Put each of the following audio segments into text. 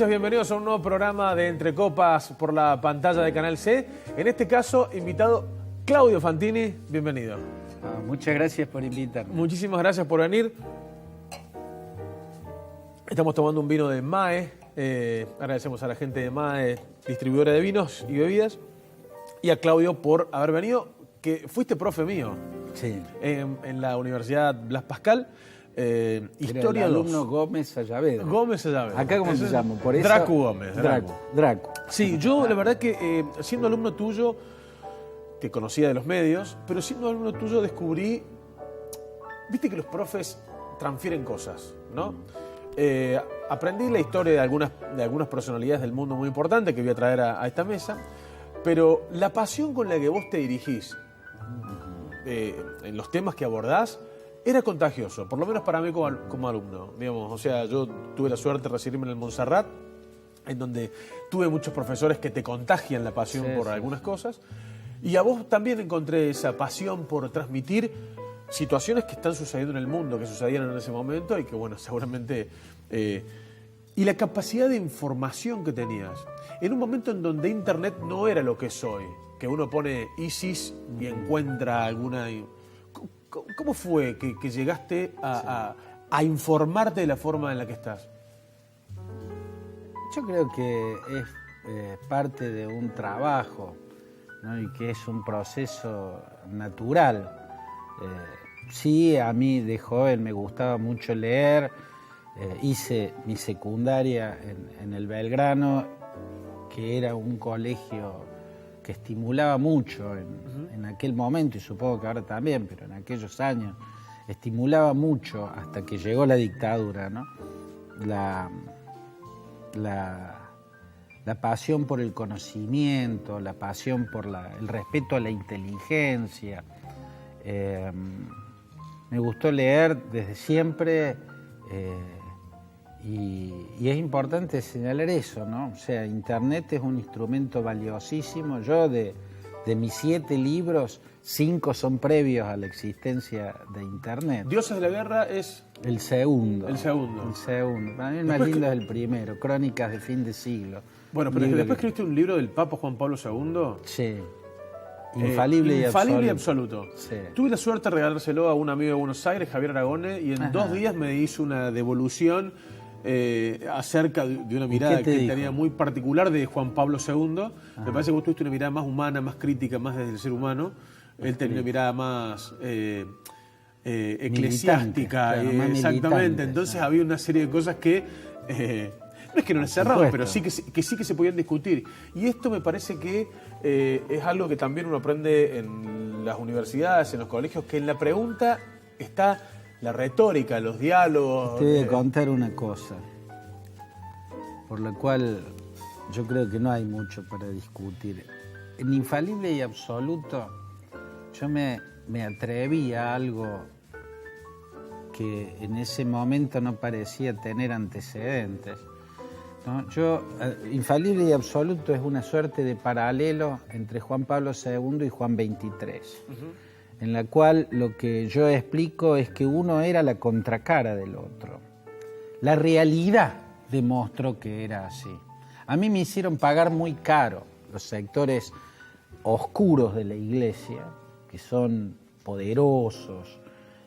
bienvenidos a un nuevo programa de Entre Copas por la pantalla de Canal C. En este caso, invitado Claudio Fantini, bienvenido. Muchas gracias por invitarme. Muchísimas gracias por venir. Estamos tomando un vino de MAE. Agradecemos a la gente de MAE, distribuidora de vinos y bebidas, y a Claudio por haber venido, que fuiste profe mío. Sí. En la Universidad Blas Pascal. Historia el alumno 2. Gómez Ayavedo. Gómez Ayavedo. ¿Acá cómo se llama? Por eso, Dracu Gómez. Dracu. Sí, yo la verdad que siendo alumno tuyo, te conocía de los medios, pero siendo alumno tuyo descubrí, viste que los profes transfieren cosas, ¿no? Aprendí la historia de algunas personalidades del mundo muy importantes que voy a traer a esta mesa, pero la pasión con la que vos te dirigís en los temas que abordás era contagioso, por lo menos para mí como alumno, digamos. O sea, yo tuve la suerte de recibirme en el Montserrat, en donde tuve muchos profesores que te contagian la pasión por algunas cosas, y a vos también encontré esa pasión por transmitir situaciones que están sucediendo en el mundo, que sucedían en ese momento y que, bueno, seguramente... y la capacidad de información que tenías, en un momento en donde Internet no era lo que es hoy, que uno pone ISIS y encuentra alguna... ¿Cómo fue que llegaste a informarte de la forma en la que estás? Yo creo que es parte de un trabajo, ¿no? Y que es un proceso natural. Sí, a mí de joven me gustaba mucho leer. Hice mi secundaria en el Belgrano, que era un colegio que estimulaba mucho en aquel momento, y supongo que ahora también, pero en aquellos años estimulaba mucho hasta que llegó la dictadura, ¿no? La pasión por el conocimiento, la pasión por el respeto a la inteligencia. Me gustó leer desde siempre. Y es importante señalar eso, ¿no? O sea, Internet es un instrumento valiosísimo. Yo de mis 7 libros, 5 son previos a la existencia de Internet. Dioses de la Guerra es... El segundo. El segundo. El segundo. Para mí el más lindo es el primero, Crónicas de fin de siglo. Bueno, pero después escribiste un libro del Papa Juan Pablo II. Sí. Infalible y absoluto. Sí. Tuve la suerte de regalárselo a un amigo de Buenos Aires, Javier Aragone, y en 2 días me hizo una devolución acerca de una mirada que tenía muy particular de Juan Pablo II. Me parece que vos tuviste una mirada más humana, más crítica, más desde el ser humano. Él tenía una mirada más eclesiástica. Militante, claro, exactamente. militante, Entonces había una serie de cosas que... no es que no les cerraban, pero sí que se podían discutir. Y esto me parece que es algo que también uno aprende en las universidades, en los colegios, que en la pregunta está la retórica, los diálogos. Te voy a contar una cosa, por la cual yo creo que no hay mucho para discutir. En Infalible y Absoluto, yo me atreví a algo que en ese momento no parecía tener antecedentes, ¿no? Infalible y Absoluto es una suerte de paralelo entre Juan Pablo II y Juan XXIII, en la cual lo que yo explico es que uno era la contracara del otro. La realidad demostró que era así. A mí me hicieron pagar muy caro los sectores oscuros de la Iglesia, que son poderosos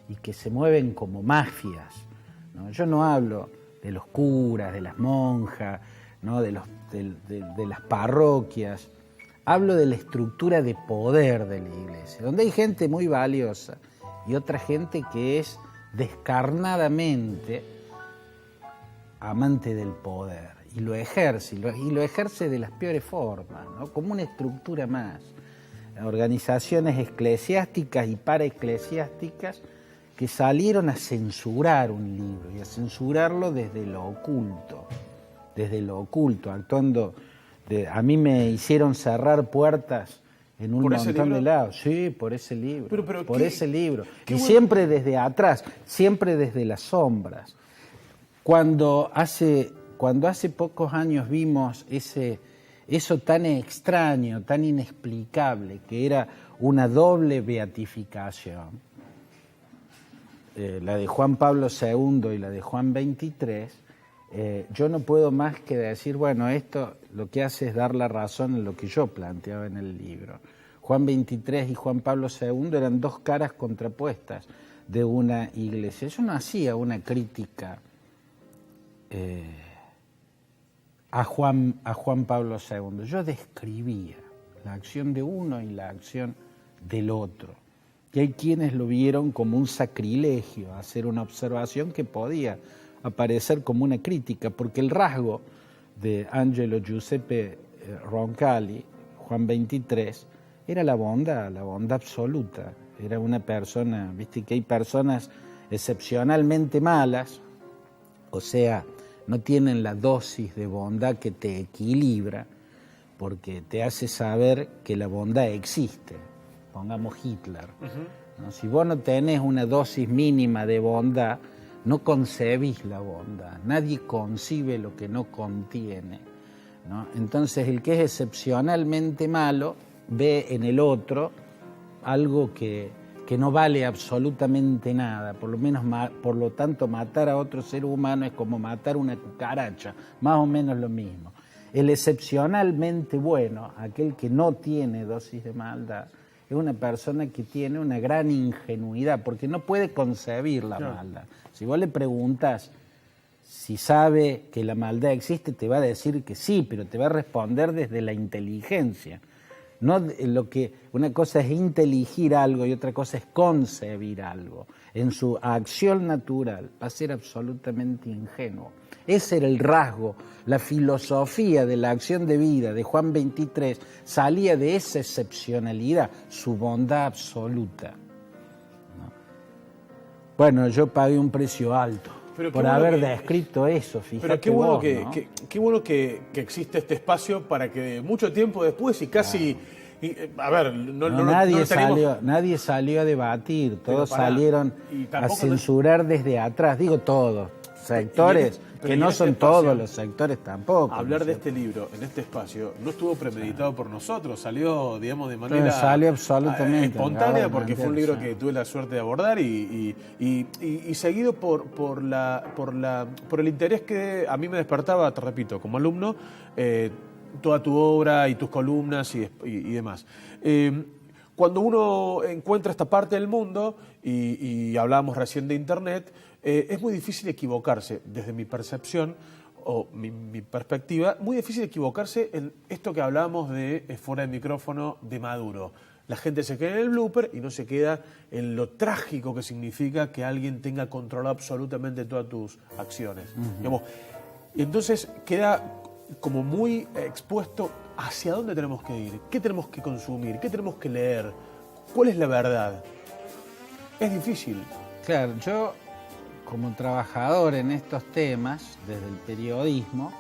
y que se mueven como mafias, ¿no? Yo no hablo de los curas, de las monjas, ¿no? de las parroquias. Hablo de la estructura de poder de la Iglesia, donde hay gente muy valiosa y otra gente que es descarnadamente amante del poder y lo ejerce de las peores formas, ¿no? Como una estructura más. Organizaciones eclesiásticas y paraeclesiásticas que salieron a censurar un libro y a censurarlo desde lo oculto, actuando. A mí me hicieron cerrar puertas en un montón de lados. Sí, por ese libro. Pero ese libro. Y siempre desde atrás, siempre desde las sombras. Cuando hace pocos años vimos eso tan extraño, tan inexplicable, que era una doble beatificación, la de Juan Pablo II y la de Juan XXIII, yo no puedo más que decir, bueno, esto lo que hace es dar la razón en lo que yo planteaba en el libro. Juan XXIII y Juan Pablo II eran dos caras contrapuestas de una iglesia. Yo no hacía una crítica a Juan Pablo II. Yo describía la acción de uno y la acción del otro. Y hay quienes lo vieron como un sacrilegio, hacer una observación que podía aparecer como una crítica, porque el rasgo de Angelo Giuseppe Roncalli, Juan XXIII, era la bondad absoluta. Era una persona, viste que hay personas excepcionalmente malas, o sea, no tienen la dosis de bondad que te equilibra, porque te hace saber que la bondad existe. Pongamos Hitler. ¿No? Si vos no tenés una dosis mínima de bondad, no concebís la bondad. Nadie concibe lo que no contiene, ¿no? Entonces, el que es excepcionalmente malo ve en el otro algo que no vale absolutamente nada. Por lo tanto, matar a otro ser humano es como matar una cucaracha, más o menos lo mismo. El excepcionalmente bueno, aquel que no tiene dosis de maldad, es una persona que tiene una gran ingenuidad, porque no puede concebir la maldad. Si vos le preguntas si sabe que la maldad existe, te va a decir que sí, pero te va a responder desde la inteligencia. No una cosa es inteligir algo y otra cosa es concebir algo. En su acción natural va a ser absolutamente ingenuo. Ese era el rasgo, la filosofía de la acción de vida de Juan XXIII salía de esa excepcionalidad, su bondad absoluta. ¿No? Bueno, yo pagué un precio alto por haber descrito eso, fíjate. Pero qué bueno, vos, ¿no? qué bueno que existe este espacio para que mucho tiempo después y casi... a ver, nadie salió a debatir, todos salieron a censurar desde atrás, digo todos, sectores que no son todos los sectores tampoco. Hablar de este libro en este espacio no estuvo premeditado por nosotros, salió, digamos, de manera salió absolutamente espontánea, porque fue un libro que tuve la suerte de abordar y seguido por el interés que a mí me despertaba, te repito, como alumno, toda tu obra y tus columnas y demás. Cuando uno encuentra esta parte del mundo, y hablábamos recién de Internet, es muy difícil equivocarse, desde mi percepción o mi perspectiva, muy difícil equivocarse en esto que hablábamos de fuera de micrófono de Maduro. La gente se queda en el blooper y no se queda en lo trágico que significa que alguien tenga controlado absolutamente todas tus acciones. Digamos, y entonces queda como muy expuesto hacia dónde tenemos que ir, qué tenemos que consumir, qué tenemos que leer, cuál es la verdad. Es difícil. Claro, yo como trabajador en estos temas, desde el periodismo,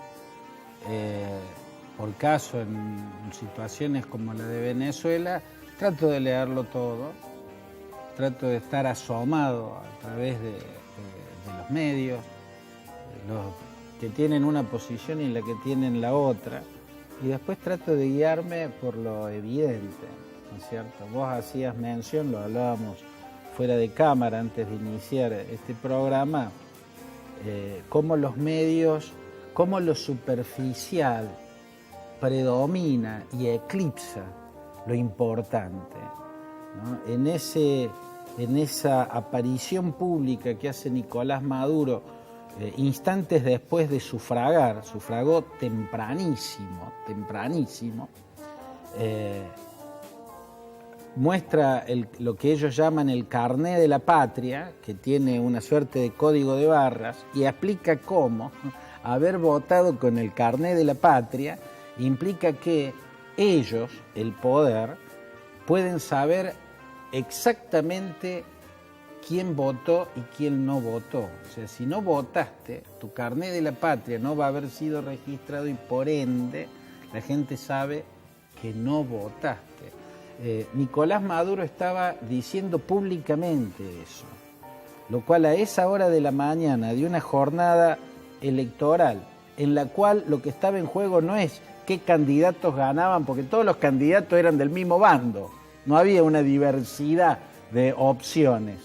por caso en situaciones como la de Venezuela, trato de leerlo todo, trato de estar asomado a través de los medios, los que tienen una posición y la que tienen la otra, y después trato de guiarme por lo evidente, ¿no es cierto? Vos hacías mención, lo hablábamos fuera de cámara antes de iniciar este programa, cómo los medios, cómo lo superficial predomina y eclipsa lo importante, ¿no? En esa aparición pública que hace Nicolás Maduro, instantes después de sufragó tempranísimo, muestra lo que ellos llaman el carné de la patria, que tiene una suerte de código de barras, y explica cómo haber votado con el carné de la patria implica que ellos, el poder, pueden saber exactamente quién votó y quién no votó. O sea, si no votaste, tu carné de la patria no va a haber sido registrado y por ende la gente sabe que no votaste. Nicolás Maduro estaba diciendo públicamente eso, lo cual a esa hora de la mañana de una jornada electoral en la cual lo que estaba en juego no es qué candidatos ganaban, porque todos los candidatos eran del mismo bando, no había una diversidad de opciones,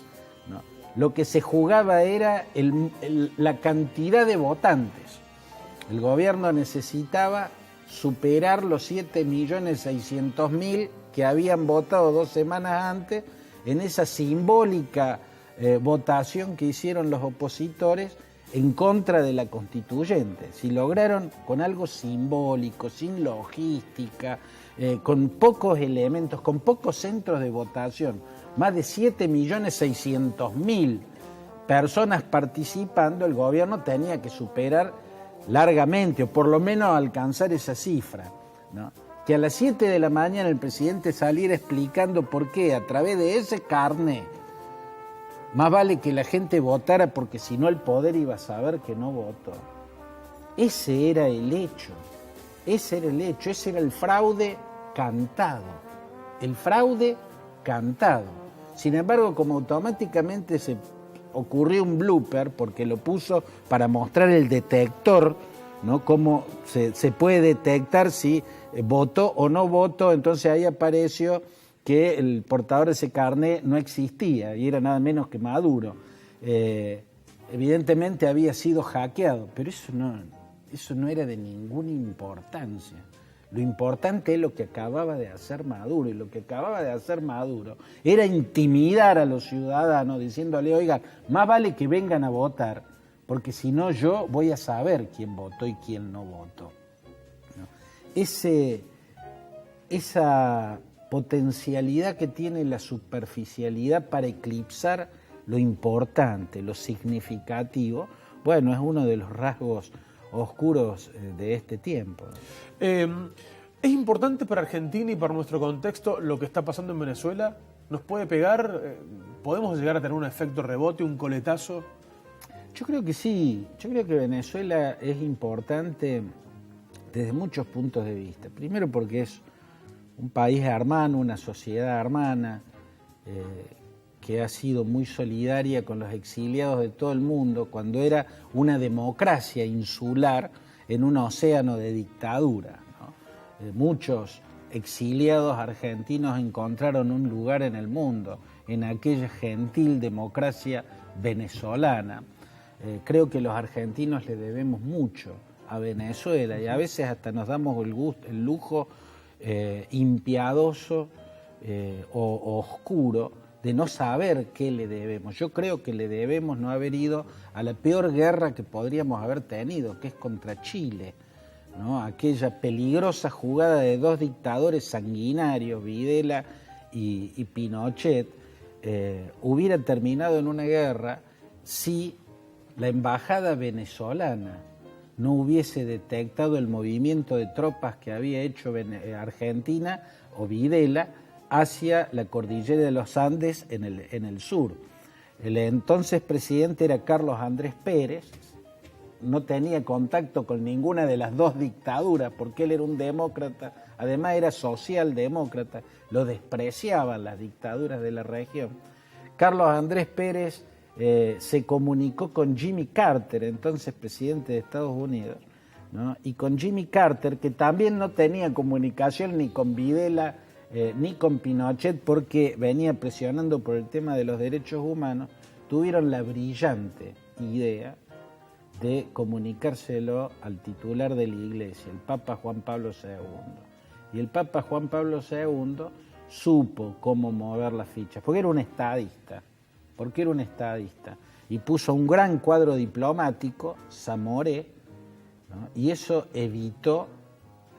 ¿no? lo que se jugaba era la cantidad de votantes. El gobierno necesitaba superar los 7.600.000 que habían votado 2 semanas antes en esa simbólica votación que hicieron los opositores en contra de la constituyente. Si lograron con algo simbólico, sin logística, con pocos elementos, con pocos centros de votación, más de 7.600.000 personas participando, el gobierno tenía que superar largamente, o por lo menos alcanzar esa cifra, ¿no? Que a las 7 de la mañana el presidente saliera explicando por qué, a través de ese carné, más vale que la gente votara porque si no el poder iba a saber que no votó. Ese era el hecho, ese era el fraude cantado, el fraude cantado. Sin embargo, como automáticamente se ocurrió un blooper, porque lo puso para mostrar el detector, ¿no? Cómo se puede detectar si votó o no votó, entonces ahí apareció que el portador de ese carné no existía y era nada menos que Maduro. Evidentemente había sido hackeado, pero eso no era de ninguna importancia. Lo importante es lo que acababa de hacer Maduro, y lo que acababa de hacer Maduro era intimidar a los ciudadanos diciéndole, oigan, más vale que vengan a votar, porque si no yo voy a saber quién votó y quién no votó, ¿no? Esa potencialidad que tiene la superficialidad para eclipsar lo importante, lo significativo, bueno, es uno de los rasgos oscuros de este tiempo. ¿Es importante para Argentina y para nuestro contexto lo que está pasando en Venezuela? ¿Nos puede pegar? ¿Podemos llegar a tener un efecto rebote, un coletazo? Yo creo que sí. Yo creo que Venezuela es importante desde muchos puntos de vista. Primero porque es un país hermano, una sociedad hermana, que ha sido muy solidaria con los exiliados de todo el mundo cuando era una democracia insular en un océano de dictadura, ¿no? Muchos exiliados argentinos encontraron un lugar en el mundo, en aquella gentil democracia venezolana. Creo que los argentinos le debemos mucho a Venezuela y a veces hasta nos damos el lujo impiadoso o oscuro de no saber qué le debemos. Yo creo que le debemos no haber ido a la peor guerra que podríamos haber tenido, que es contra Chile, ¿no? Aquella peligrosa jugada de 2 dictadores sanguinarios, Videla y Pinochet, hubiera terminado en una guerra si la embajada venezolana no hubiese detectado el movimiento de tropas que había hecho Argentina o Videla hacia la cordillera de los Andes en el sur. El entonces presidente era Carlos Andrés Pérez, no tenía contacto con ninguna de las 2 dictaduras porque él era un demócrata, además era socialdemócrata, lo despreciaban las dictaduras de la región. Carlos Andrés Pérez se comunicó con Jimmy Carter, entonces presidente de Estados Unidos, ¿no? Y con Jimmy Carter, que también no tenía comunicación ni con Videla ni con Pinochet porque venía presionando por el tema de los derechos humanos, tuvieron la brillante idea de comunicárselo al titular de la Iglesia, el Papa Juan Pablo II. Y el Papa Juan Pablo II supo cómo mover las fichas, porque era un estadista, y puso un gran cuadro diplomático, Zamoré, ¿no? Y eso evitó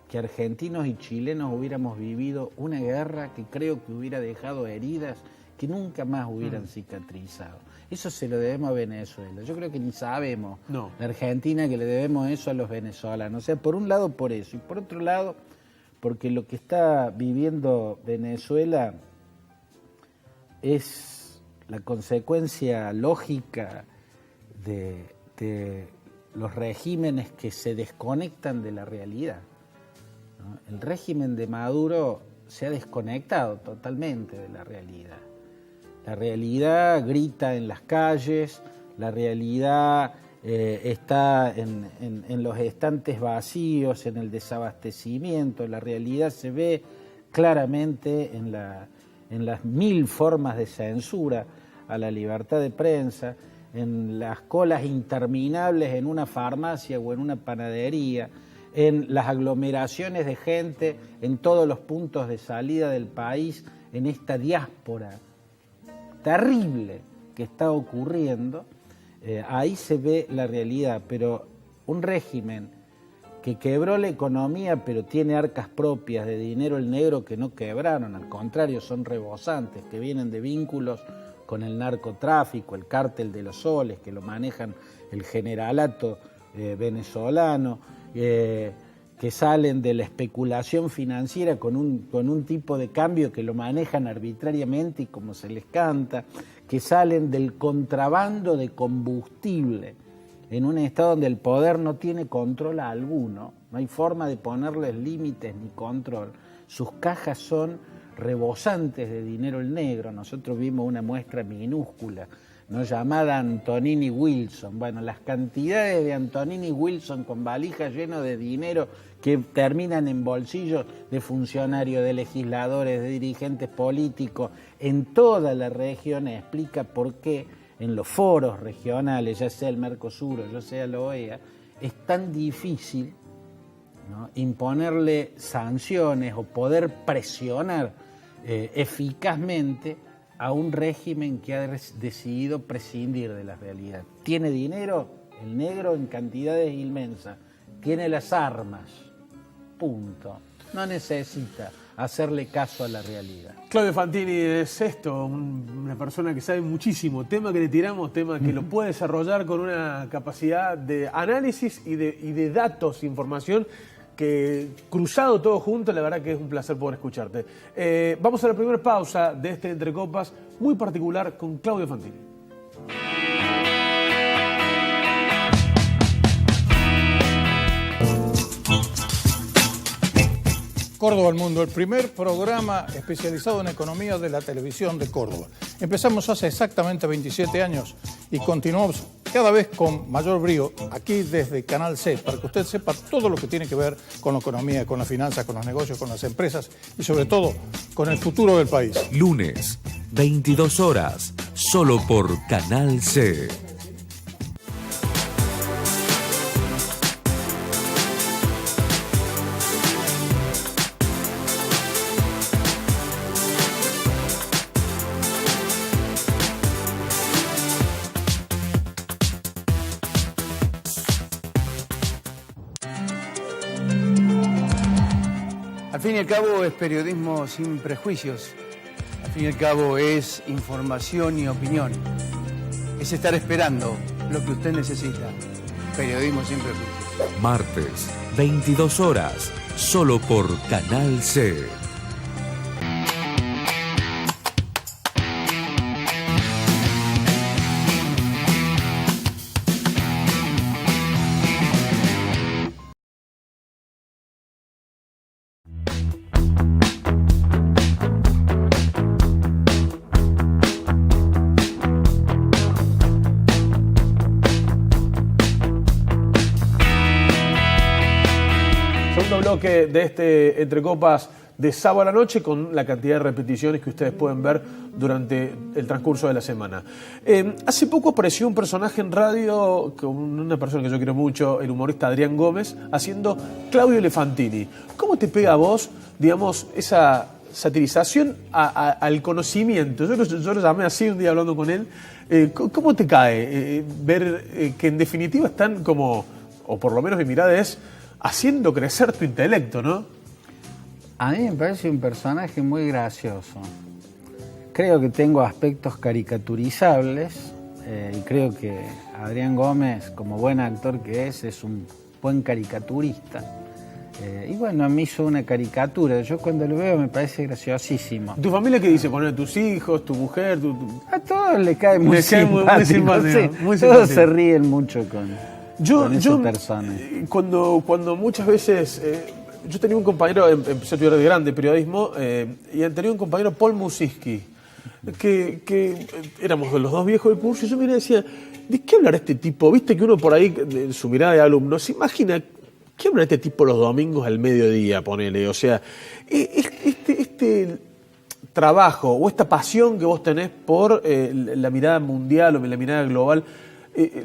que argentinos y chilenos hubiéramos vivido una guerra que creo que hubiera dejado heridas que nunca más hubieran cicatrizado. Eso se lo debemos a Venezuela. Yo creo que ni sabemos, no, la Argentina, que le debemos eso a los venezolanos. O sea, por un lado por eso, y por otro lado porque lo que está viviendo Venezuela es la consecuencia lógica de los regímenes que se desconectan de la realidad, ¿no? El régimen de Maduro se ha desconectado totalmente de la realidad. La realidad grita en las calles, la realidad está en los estantes vacíos, en el desabastecimiento, la realidad se ve claramente en las 1000 formas de censura a la libertad de prensa, en las colas interminables en una farmacia o en una panadería, en las aglomeraciones de gente en todos los puntos de salida del país, en esta diáspora terrible que está ocurriendo, ahí se ve la realidad. Pero un régimen que quebró la economía pero tiene arcas propias de dinero el negro que no quebraron, al contrario, son rebosantes, que vienen de vínculos con el narcotráfico, el cártel de los soles, que lo manejan el generalato venezolano, que salen de la especulación financiera con un tipo de cambio que lo manejan arbitrariamente y como se les canta, que salen del contrabando de combustible en un estado donde el poder no tiene control alguno, no hay forma de ponerles límites ni control. Sus cajas son rebosantes de dinero el negro. Nosotros vimos una muestra minúscula, ¿no?, llamada Antonini Wilson. Bueno, las cantidades de Antonini Wilson con valijas llenas de dinero que terminan en bolsillos de funcionarios, de legisladores, de dirigentes políticos en toda la región explica por qué en los foros regionales, ya sea el Mercosur o ya sea la OEA, es tan difícil, ¿no?, imponerle sanciones o poder presionar eficazmente a un régimen que ha decidido prescindir de la realidad. Tiene dinero, el negro, en cantidades inmensas, tiene las armas, punto. No necesita hacerle caso a la realidad. Claudio Fantini es esto, una persona que sabe muchísimo, tema que le tiramos, tema que lo puede desarrollar con una capacidad de análisis y de datos, información, que cruzado todo junto, la verdad que es un placer poder escucharte. Vamos a la primera pausa de este Entre Copas muy particular con Claudio Fantini. Córdoba al Mundo, el primer programa especializado en economía de la televisión de Córdoba. Empezamos hace exactamente 27 años y continuamos cada vez con mayor brío aquí desde Canal C, para que usted sepa todo lo que tiene que ver con la economía, con las finanzas, con los negocios, con las empresas y sobre todo con el futuro del país. Lunes, 22 horas, solo por Canal C. Al fin y al cabo es periodismo sin prejuicios, al fin y al cabo es información y opinión, es estar esperando lo que usted necesita, periodismo sin prejuicios. Martes, 22 horas, solo por Canal C. Bloque de este Entre Copas de sábado a la noche con la cantidad de repeticiones que ustedes pueden ver durante el transcurso de la semana. Hace poco apareció un personaje en radio, con una persona que yo quiero mucho, el humorista Adrián Gómez, haciendo Claudio Elefantini. ¿Cómo te pega a vos, digamos, esa satirización al conocimiento? Yo lo llamé así un día hablando con él. ¿Cómo te cae ver que en definitiva están como, o por lo menos mi mirada es, haciendo crecer tu intelecto, ¿no? A mí me parece un personaje muy gracioso. Creo que tengo aspectos caricaturizables y creo que Adrián Gómez, como buen actor que es un buen caricaturista. Y bueno, me hizo una caricatura. Yo cuando lo veo me parece graciosísimo. ¿Tu familia qué dice? ¿Poner tus hijos, tu mujer? A todos le cae muy simpático. Muy simpático, sí, muy todos simpático. se ríen mucho con esa persona. Cuando muchas veces... yo tenía un compañero, empecé a estudiar de grande periodismo, y tenía un compañero, Paul Musiski, que éramos los dos viejos del curso, y yo me decía, ¿de qué hablará este tipo? Viste que uno por ahí, en su mirada de alumno, se imagina, ¿qué hablará este tipo los domingos al mediodía, ponele? O sea, este trabajo o esta pasión que vos tenés por la mirada mundial o la mirada global,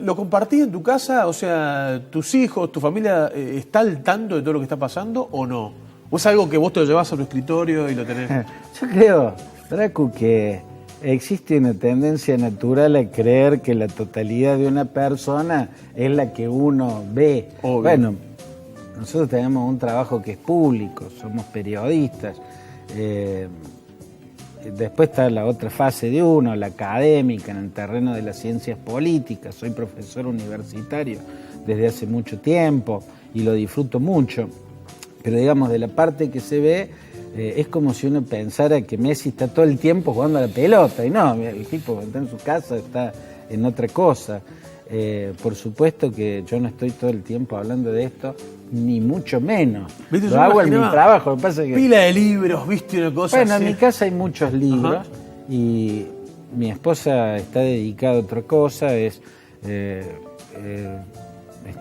¿lo compartís en tu casa? O sea, ¿tus hijos, tu familia está al tanto de todo lo que está pasando o no? ¿O es algo que vos te lo llevas a tu escritorio y lo tenés? Yo creo, Dracu, que existe una tendencia natural a creer que la totalidad de una persona es la que uno ve. Obvio. Bueno, nosotros tenemos un trabajo que es público, somos periodistas. Después está la otra fase de uno, la académica, en el terreno de las ciencias políticas. Soy profesor universitario desde hace mucho tiempo y lo disfruto mucho. Pero digamos, de la parte que se ve, es como si uno pensara que Messi está todo el tiempo jugando a la pelota. Y no, el tipo está en su casa, está en otra cosa. Por supuesto que yo no estoy todo el tiempo hablando de esto, ni mucho menos. ¿Viste? Lo hago en mi trabajo. Lo que pasa es que... Pila de libros, ¿viste? Una cosa Bueno, así. en mi casa hay muchos libros. Ajá. Y mi esposa está dedicada a otra cosa, está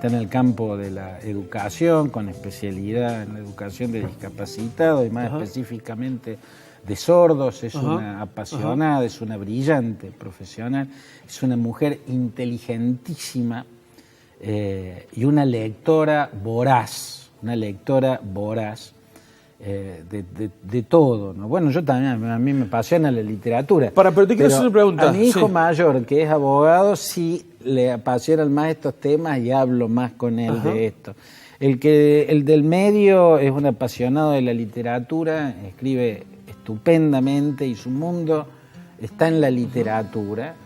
en el campo de la educación, con especialidad en la educación de discapacitados y más específicamente de sordos. Es una apasionada, es una brillante profesional, es una mujer inteligentísima y una lectora voraz, de todo, ¿no? Bueno, yo también, a mí me apasiona la literatura. Pero te quiero hacer una pregunta. A mi hijo Sí. mayor, que es abogado, sí le apasionan más estos temas y hablo más con él de esto. El del medio es un apasionado de la literatura, escribe estupendamente y su mundo está en la literatura.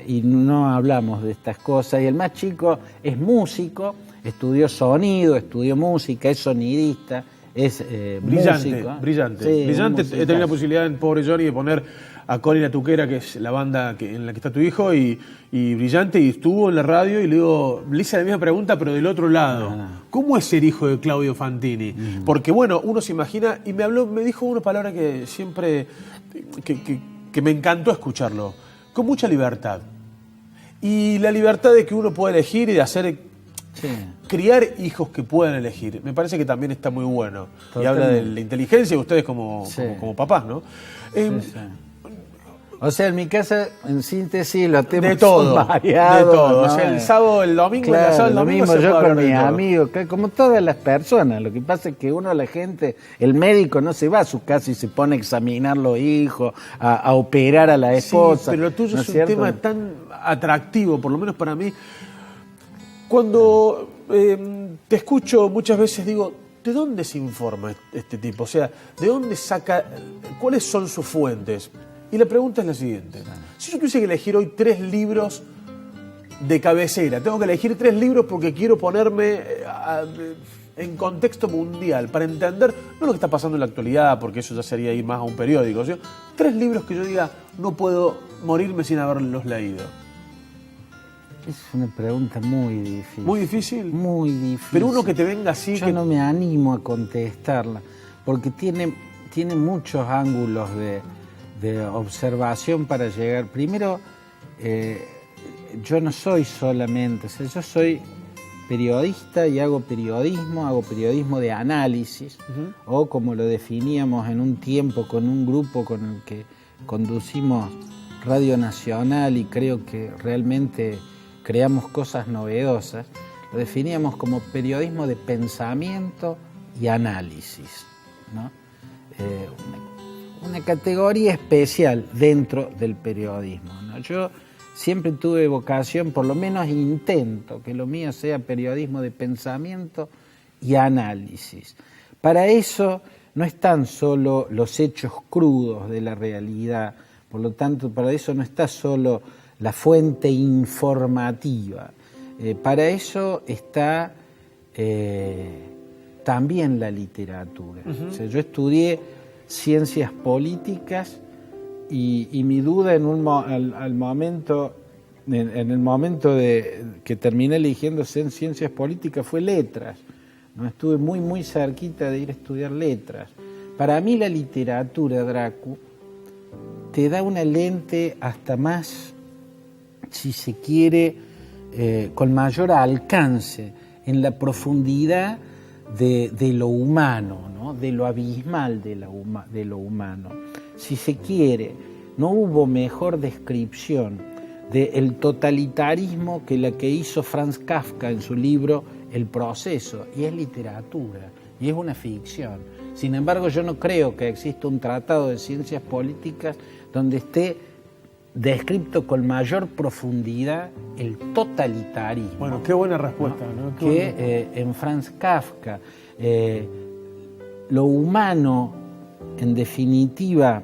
Y no hablamos de estas cosas. Y el más chico es músico, estudió sonido, estudió música, es sonidista, es Brillante, músico. brillante. Sí, Brillante. He musicazo. tenido la posibilidad en Pobre Johnny de poner a Corina Tuquera, que es la banda en la que está tu hijo, y Brillante, y estuvo en la radio, y le hice la misma pregunta, pero del otro lado. ¿Cómo es ser hijo de Claudio Fantini? Porque, bueno, uno se imagina, y me dijo una palabra que siempre, que me encantó escucharlo, con mucha libertad. Y la libertad de que uno pueda elegir y de hacer... Sí. Criar hijos que puedan elegir, me parece que también está muy bueno. Totalmente. Y habla de la inteligencia de ustedes como papás, ¿no? Sí. O sea, en mi casa, en síntesis, los temas De todo, son variados. de todo. ¿no? O sea, el sábado, el domingo, Claro, el sábado, el lo domingo mismo se yo puede con hablar de mis todo. amigos, como todas las personas. Lo que pasa es que la gente, el médico no se va a su casa y se pone a examinar los hijos, a operar a la esposa. Sí, pero lo tuyo ¿no es un cierto? tema tan atractivo, por lo menos para mí. Cuando te escucho muchas veces digo, ¿de dónde se informa este tipo? O sea, ¿de dónde saca? ¿Cuáles son sus fuentes? Y la pregunta es la siguiente. Si yo tuviese que elegir hoy 3 libros de cabecera, tengo que elegir 3 libros porque quiero ponerme en contexto mundial, para entender, no lo que está pasando en la actualidad, porque eso ya sería ir más a un periódico, sino 3 libros que yo diga, no puedo morirme sin haberlos leído. Es una pregunta muy difícil. ¿Muy difícil? Muy difícil. Pero uno que te venga así... Yo que... no me animo a contestarla, porque tiene muchos ángulos de observación para llegar. Primero, yo no soy solamente, yo soy periodista y hago periodismo de análisis, o como lo definíamos en un tiempo con un grupo con el que conducimos Radio Nacional y creo que realmente creamos cosas novedosas, lo definíamos como periodismo de pensamiento y análisis, ¿no? Una categoría especial dentro del periodismo, ¿no? Yo siempre tuve vocación, por lo menos intento que lo mío sea periodismo de pensamiento y análisis. Para eso no están solo los hechos crudos de la realidad, por lo tanto, para eso no está solo la fuente informativa, para eso está también la literatura. O sea, yo estudié ciencias políticas y mi duda en el momento de que terminé eligiéndose en ciencias políticas fue letras. ¿No? Estuve muy, muy cerquita de ir a estudiar letras. Para mí la literatura, Dracu, te da una lente hasta más, si se quiere, con mayor alcance en la profundidad de lo humano, ¿no? De lo abismal de lo humano. si se quiere, no hubo mejor descripción del totalitarismo que la que hizo Franz Kafka en su libro El proceso, y es literatura, y es una ficción. Sin embargo, yo no creo que exista un tratado de ciencias políticas donde esté descrito con mayor profundidad el totalitarismo. Bueno, qué buena respuesta, ¿no? Que en Franz Kafka. Lo humano, en definitiva,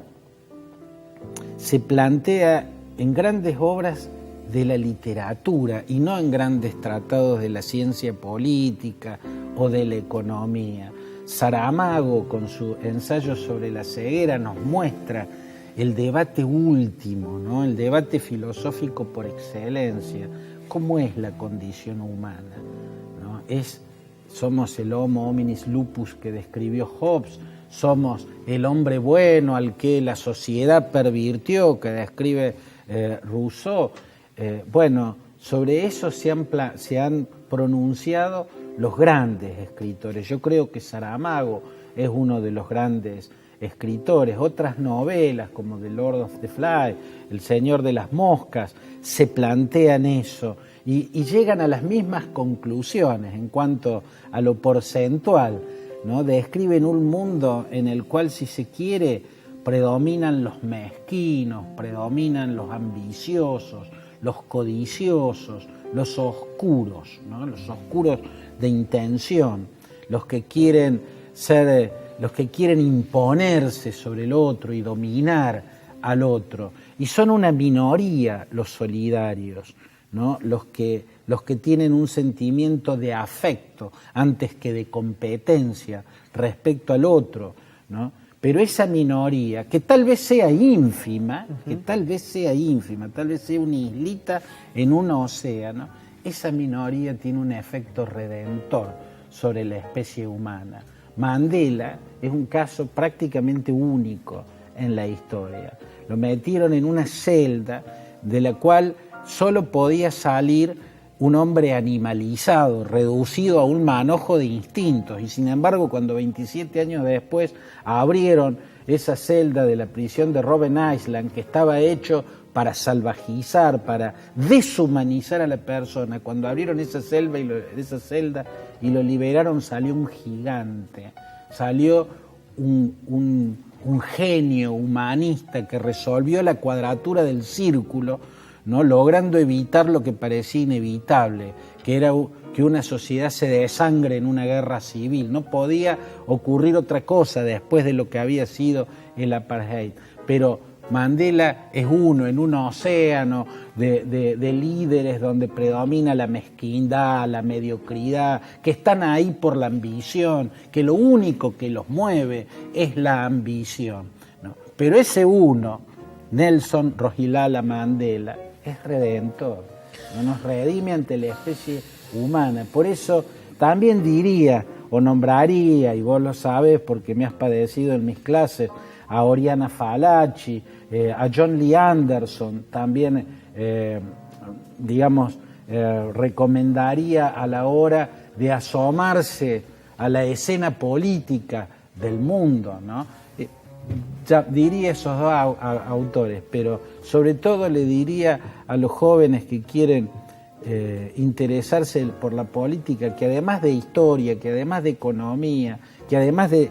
se plantea en grandes obras de la literatura y no en grandes tratados de la ciencia política o de la economía. Saramago, con su ensayo sobre la ceguera, nos muestra el debate último, ¿no? El debate filosófico por excelencia. ¿Cómo es la condición humana? ¿No? Somos el homo hominis lupus que describió Hobbes, somos el hombre bueno al que la sociedad pervirtió, que describe Rousseau. Bueno, sobre eso se han pronunciado los grandes escritores. Yo creo que Saramago es uno de los grandes escritores. Otras novelas como The Lord of the Flies, El Señor de las Moscas, se plantean eso y llegan a las mismas conclusiones en cuanto a lo porcentual, ¿no? Describen un mundo en el cual, si se quiere, predominan los mezquinos, predominan los ambiciosos, los codiciosos, los oscuros, ¿no? Los oscuros de intención, los que quieren imponerse sobre el otro y dominar al otro. Y son una minoría los solidarios, ¿no? Los que tienen un sentimiento de afecto antes que de competencia respecto al otro, ¿no? Pero esa minoría, que tal vez sea ínfima, tal vez sea una islita en un océano, esa minoría tiene un efecto redentor sobre la especie humana. Mandela es un caso prácticamente único en la historia. Lo metieron en una celda de la cual solo podía salir un hombre animalizado, reducido a un manojo de instintos, y sin embargo, cuando 27 años después abrieron esa celda de la prisión de Robben Island, que estaba hecho para salvajizar, para deshumanizar a la persona, cuando abrieron esa celda y lo liberaron, salió un gigante, salió un genio humanista que resolvió la cuadratura del círculo, ¿no? Logrando evitar lo que parecía inevitable, que era que una sociedad se desangre en una guerra civil. No podía ocurrir otra cosa después de lo que había sido el apartheid. Pero Mandela es uno en un océano de líderes donde predomina la mezquindad, la mediocridad, que están ahí por la ambición, que lo único que los mueve es la ambición, ¿no? Pero ese uno, Nelson Rolihlahla Mandela, es redentor, no nos redime ante la especie humana. Por eso también diría o nombraría, y vos lo sabés porque me has padecido en mis clases, a Oriana Fallaci, a John Lee Anderson, también, recomendaría a la hora de asomarse a la escena política del mundo, ¿no? Ya diría esos dos autores, pero sobre todo le diría a los jóvenes que quieren interesarse por la política, que además de historia, que además de economía, que además de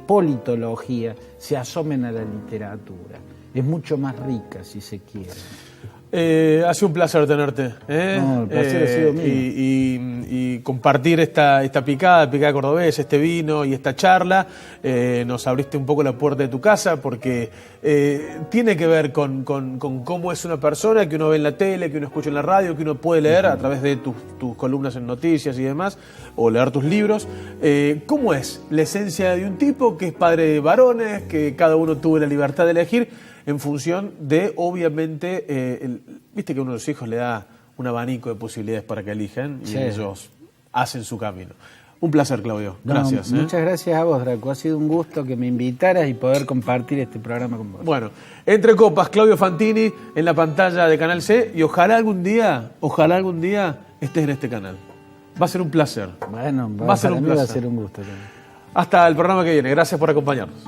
politología, se asomen a la literatura. Es mucho más rica, si se quiere. Ha sido un placer tenerte. No, el placer ha sido mío. Y compartir esta picada cordobés, este vino y esta charla. Nos abriste un poco la puerta de tu casa porque tiene que ver con cómo es una persona que uno ve en la tele, que uno escucha en la radio, que uno puede leer a través de tus columnas en noticias y demás, o leer tus libros. ¿Cómo es la esencia de un tipo que es padre de varones, que cada uno tuvo la libertad de elegir en función de, obviamente, viste que uno de los hijos le da un abanico de posibilidades para que elijan y ellos hacen su camino. Un placer, Claudio. Gracias. Muchas gracias a vos, Draco. Ha sido un gusto que me invitaras y poder compartir este programa con vos. Bueno, Entre Copas, Claudio Fantini en la pantalla de Canal C, y ojalá algún día estés en este canal. Va a ser un placer. Bueno, va a ser un placer. Va a ser un gusto también. Hasta el programa que viene. Gracias por acompañarnos.